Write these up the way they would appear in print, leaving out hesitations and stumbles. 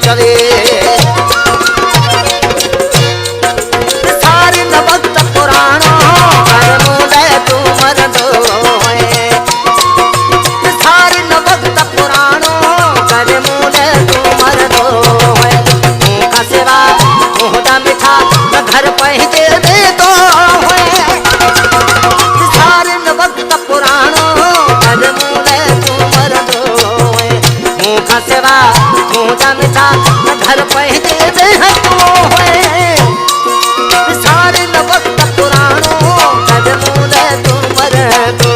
चले सारे न वक्त पुराणो कर मूले तू मर दो सारे न वक्त पुराणो कर मूले तू मर दो का सेवा मोहदा मिठा न घर पहचे दे दो सारे न वक्त पुराणो कर मूले तू मर दो का सेवा मोहदा मिठा न घर पहचे दे दो सारे न वक्त पुराणो कर मूले तू मर दो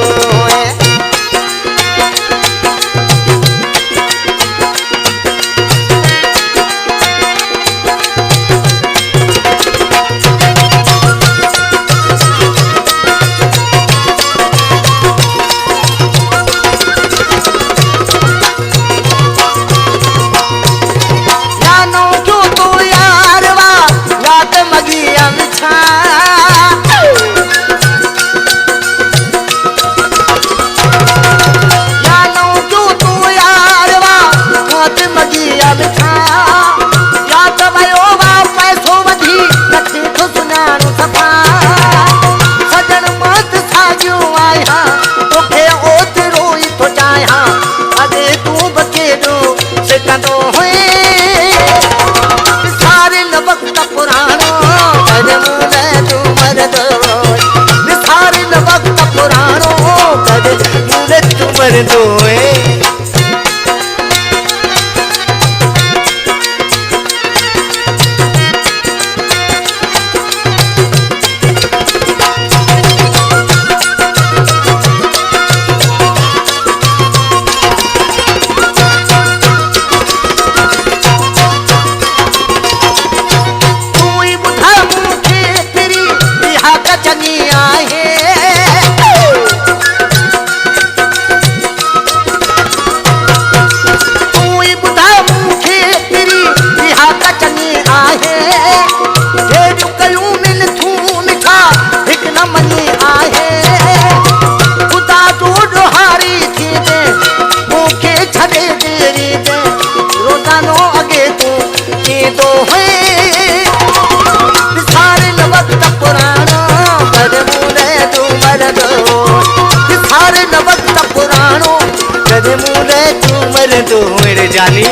तो मेरे जानी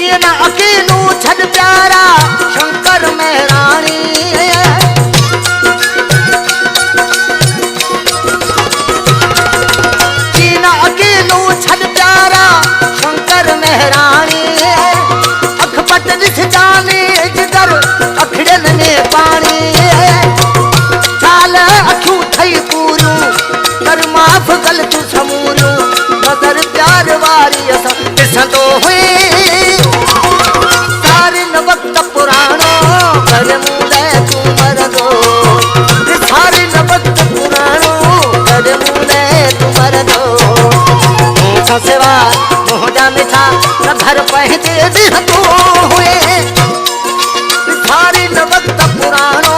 ये ना अकेलो छड़ प्यारा शंकर मेहरानी जाने जिधर अखड़न में पानी चाल अखू थई पूरू कर माफ गलत समूरू नजर प्यार वारी असा ॾिसंदो हुई सारे न वक्त पुराणो कर मूले तू मरदो सारे न वक्त पुराणो कर मूले तू मरदो मूंखां सिवा मोहजा मिठा न घर पहचे दे तो हुए सारे न वक्त पुराणो